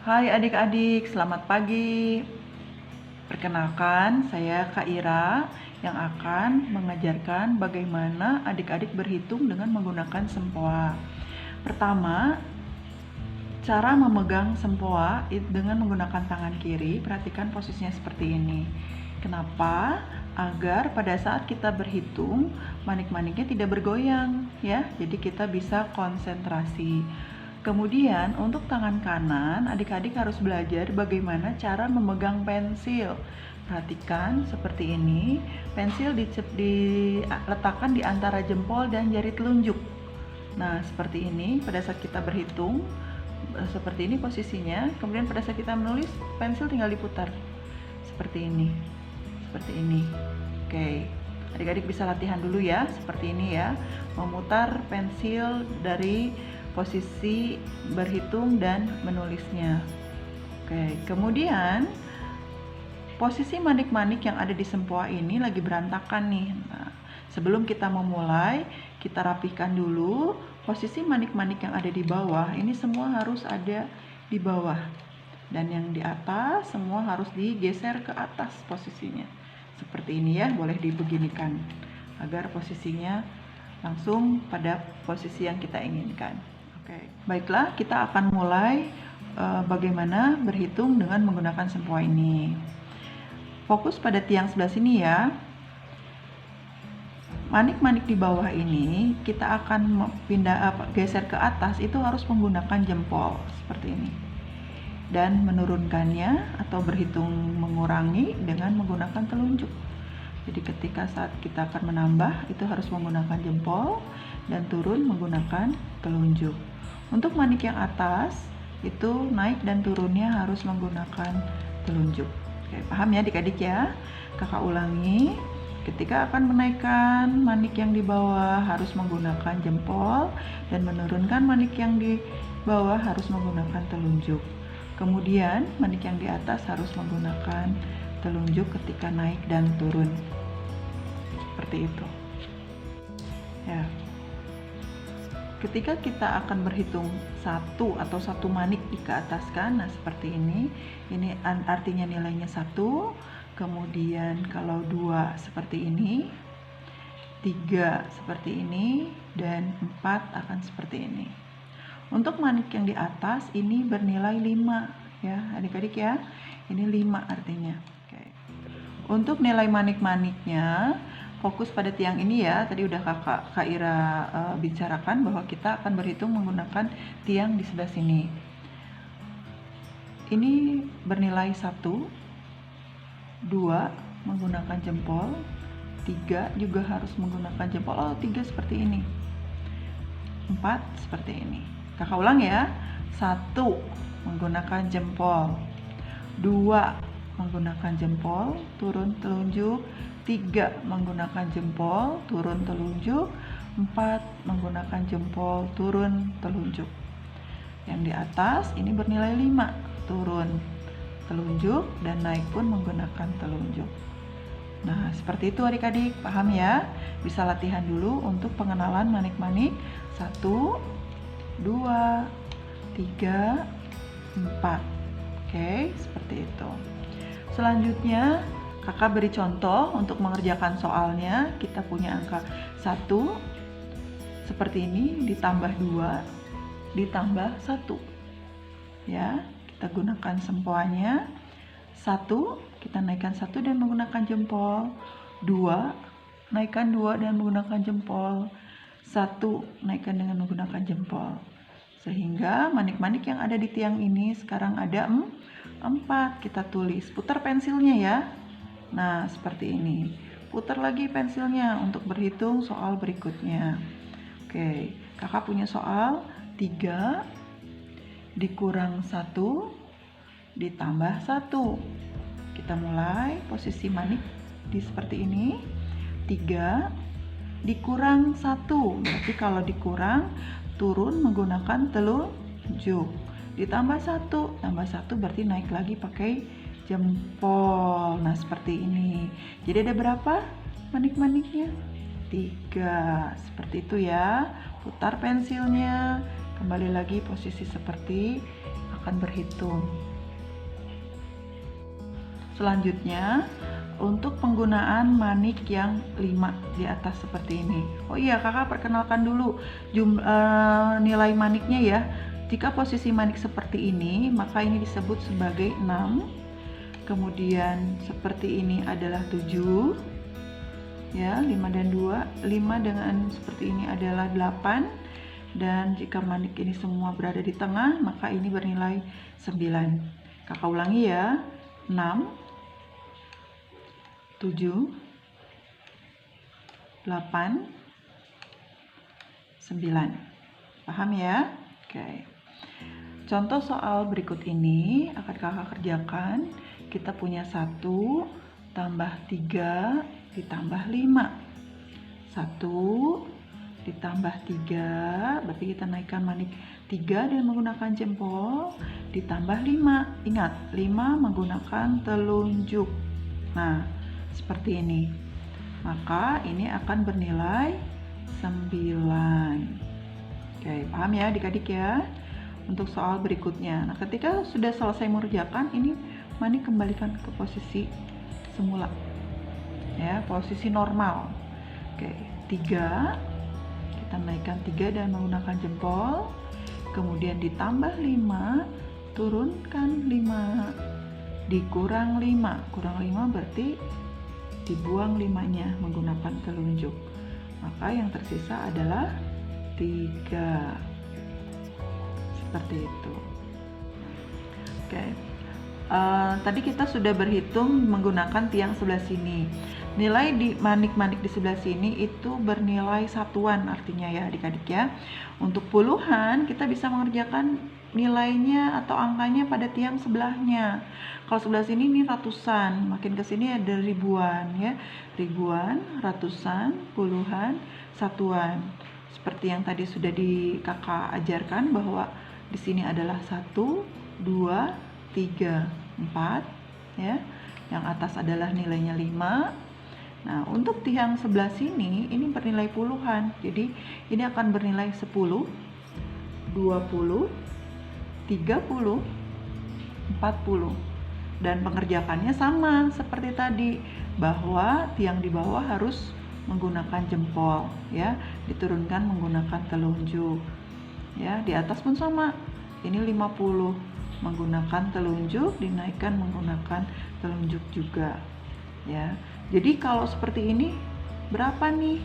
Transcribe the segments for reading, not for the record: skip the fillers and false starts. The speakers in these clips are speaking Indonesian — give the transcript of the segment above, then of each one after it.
Hai adik-adik, selamat pagi. Perkenalkan, saya Kak Ira yang akan mengajarkan bagaimana adik-adik berhitung dengan menggunakan sempoa. Pertama, cara memegang sempoa dengan menggunakan tangan kiri, perhatikan posisinya seperti ini. Kenapa? Agar pada saat kita berhitung, manik-maniknya tidak bergoyang ya. Jadi kita bisa konsentrasi. Kemudian untuk tangan kanan, adik-adik harus belajar bagaimana cara memegang pensil. Perhatikan seperti ini, pensil diletakkan di antara jempol dan jari telunjuk. Nah, seperti ini pada saat kita berhitung, seperti ini posisinya. Kemudian pada saat kita menulis, pensil tinggal diputar. Seperti ini. Seperti ini. Oke. Adik-adik bisa latihan dulu ya, seperti ini ya. Memutar pensil dari posisi berhitung dan menulisnya. Oke, kemudian posisi manik-manik yang ada di sempoa ini lagi berantakan nih. Nah, sebelum kita memulai, kita rapihkan dulu posisi manik-manik yang ada di bawah. Ini semua harus ada di bawah. Dan yang di atas semua harus digeser ke atas posisinya. Seperti ini ya, boleh dibeginikan agar posisinya langsung pada posisi yang kita inginkan. Oke, baiklah, kita akan mulai bagaimana berhitung dengan menggunakan sempoa ini. Fokus pada tiang sebelah sini ya. Manik-manik di bawah ini kita akan geser ke atas, itu harus menggunakan jempol seperti ini. Dan menurunkannya atau berhitung mengurangi dengan menggunakan telunjuk. Jadi ketika saat kita akan menambah, itu harus menggunakan jempol dan turun menggunakan telunjuk. Untuk manik yang atas, itu naik dan turunnya harus menggunakan telunjuk. Oke, paham ya adik-adik ya? Kakak ulangi, ketika akan menaikkan manik yang di bawah harus menggunakan jempol dan menurunkan manik yang di bawah harus menggunakan telunjuk. Kemudian manik yang di atas harus menggunakan telunjuk ketika naik dan turun. Seperti itu. Ya. Ketika kita akan berhitung satu atau satu manik di ke atas kanan seperti ini artinya nilainya 1. Kemudian kalau 2 seperti ini, 3 seperti ini, dan 4 akan seperti ini. Untuk manik yang di atas ini bernilai 5 ya adik-adik ya. Ini 5 artinya. Oke. Untuk nilai manik-maniknya fokus pada tiang ini ya. Tadi udah Kak Ira bicarakan bahwa kita akan berhitung menggunakan tiang di sebelah sini. Ini bernilai 1, 2 menggunakan jempol, 3 juga harus menggunakan jempol. Oh, 3 seperti ini. 4 seperti ini. Kakak ulang ya. 1 menggunakan jempol, 2 menggunakan jempol, turun telunjuk, 3 menggunakan jempol, turun telunjuk, 4 menggunakan jempol, turun telunjuk. Yang di atas ini bernilai 5, turun telunjuk, dan naik pun menggunakan telunjuk. Nah, seperti itu adik-adik, paham ya? Bisa latihan dulu untuk pengenalan manik-manik. 1, 2, 3, 4. Oke, seperti itu. Selanjutnya, kakak beri contoh untuk mengerjakan soalnya. Kita punya angka 1 seperti ini, ditambah 2, ditambah 1. Ya, kita gunakan sempoanya. 1, kita naikkan 1 dan menggunakan jempol. 2, naikkan 2 dan menggunakan jempol. 1, naikkan dengan menggunakan jempol. Sehingga manik-manik yang ada di tiang ini sekarang ada 4. Kita tulis, putar pensilnya ya. Nah, seperti ini. Putar lagi pensilnya untuk berhitung soal berikutnya. Oke, kakak punya soal 3 dikurang 1 ditambah 1. Kita mulai posisi manik di seperti ini. 3 dikurang 1. Berarti kalau dikurang, turun menggunakan telunjuk. Ditambah 1, tambah 1 berarti naik lagi pakai jempol. Nah, seperti ini. Jadi ada berapa manik-maniknya? 3. Seperti itu ya. Putar pensilnya. Kembali lagi posisi seperti akan berhitung. Selanjutnya, untuk penggunaan manik yang 5 di atas seperti ini. Oh iya, kakak perkenalkan dulu nilai maniknya ya. Jika posisi manik seperti ini, maka ini disebut sebagai 6. Kemudian seperti ini adalah 7. Ya, 5 dan 2. 5 dengan seperti ini adalah 8. Dan jika manik ini semua berada di tengah, maka ini bernilai 9. Kakak ulangi ya. 6, 7, 8, 9. Paham ya? Oke. Contoh soal berikut ini akan kakak kerjakan. Kita punya 1 tambah 3 ditambah 5. 1 ditambah 3, berarti kita naikkan manik 3 dan menggunakan jempol, ditambah 5. Ingat, 5 menggunakan telunjuk. Nah, seperti ini. Maka ini akan bernilai 9. Oke, paham ya adik-adik ya? Untuk soal berikutnya. Nah, ketika sudah selesai mengerjakan, ini manik kembalikan ke posisi semula. Ya, posisi normal. Oke, 3. Kita naikkan 3 dan menggunakan jempol. Kemudian ditambah 5, turunkan 5. Dikurang 5. Kurang 5 berarti dibuang 5-nya menggunakan telunjuk. Maka yang tersisa adalah 3. Seperti itu. Oke. Tadi kita sudah berhitung menggunakan tiang sebelah sini. Nilai di manik-manik di sebelah sini itu bernilai satuan artinya ya adik-adik ya. Untuk puluhan kita bisa mengerjakan nilainya atau angkanya pada tiang sebelahnya. Kalau sebelah sini ini ratusan, makin ke sini ada ribuan ya. Ribuan, ratusan, puluhan, satuan. Seperti yang tadi sudah kakak ajarkan bahwa di sini adalah 1, 2, 3, 4 ya. Yang atas adalah nilainya 5. Nah, untuk tiang sebelah sini ini bernilai puluhan. Jadi ini akan bernilai 10, 20, 30, 40. Dan pengerjakannya sama seperti tadi, bahwa tiang di bawah harus menggunakan jempol ya, diturunkan menggunakan telunjuk. Ya, di atas pun sama. Ini 50 menggunakan telunjuk, dinaikkan menggunakan telunjuk juga. Ya. Jadi kalau seperti ini berapa nih?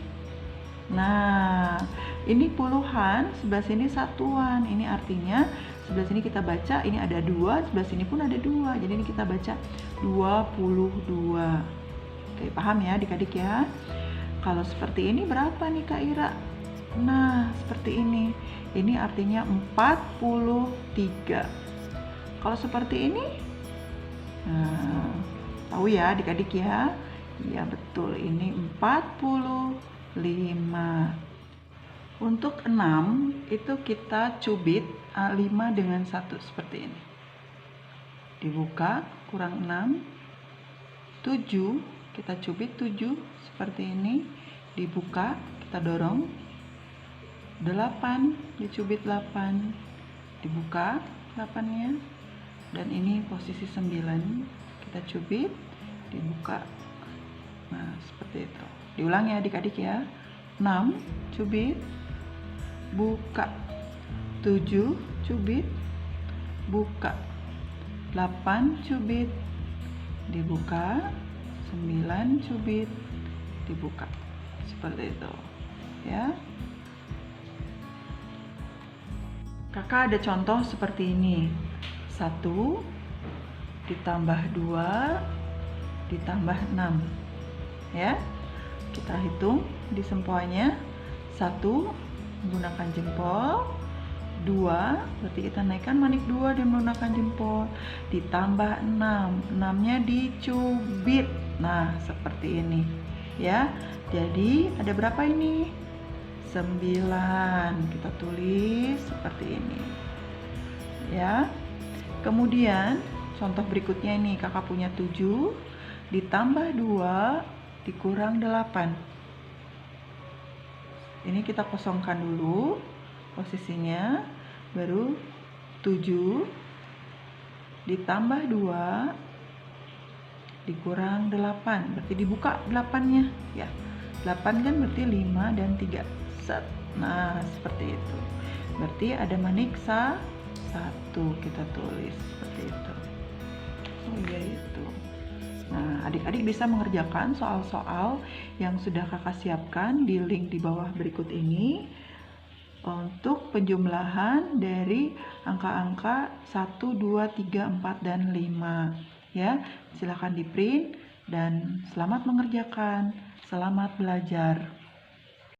Nah, ini puluhan, sebelah sini satuan. Ini artinya sebelah sini kita baca ini ada 2, sebelah sini pun ada 2. Jadi ini kita baca 22. Oke, paham ya adik-adik ya? Kalau seperti ini berapa nih Kak Ira? Nah, seperti ini. Ini artinya 43. Kalau seperti ini, nah, tahu ya adik-adik ya? Ya betul, ini 45. Untuk 6 itu kita cubit 5 dengan 1 seperti ini. Dibuka, kurang 6. 7, kita cubit 7 seperti ini. Dibuka, kita dorong. 8, dicubit 8. Dibuka 8-nya. Dan ini posisi 9. Kita cubit, dibuka. Nah, seperti itu. Diulang ya adik-adik ya. 6, cubit, buka. 7, cubit, buka. 8, cubit, dibuka. 9, cubit, dibuka. Seperti itu. Ya. Kakak ada contoh seperti ini. 1 ditambah 2 ditambah 6. Ya, kita hitung di sempoanya. 1 menggunakan jempol, 2 berarti kita naikkan manik 2 dan menggunakan jempol, ditambah 6, 6-nya dicubit. Nah, seperti ini ya. Jadi ada berapa ini? 9. Kita tulis seperti ini ya. Kemudian contoh berikutnya ini, kakak punya 7 ditambah 2 dikurang 8. Ini kita kosongkan dulu posisinya, baru 7 ditambah 2 dikurang 8, berarti dibuka 8-nya ya. 8 kan berarti 5 dan 3. Set. Nah, seperti itu. Berarti ada maniksa 1, kita tulis seperti itu. Oh iya itu. Nah, adik-adik bisa mengerjakan soal-soal yang sudah kakak siapkan di link di bawah berikut ini untuk penjumlahan dari angka-angka 1, 2, 3, 4, dan 5 ya. Silakan di print dan selamat mengerjakan, selamat belajar.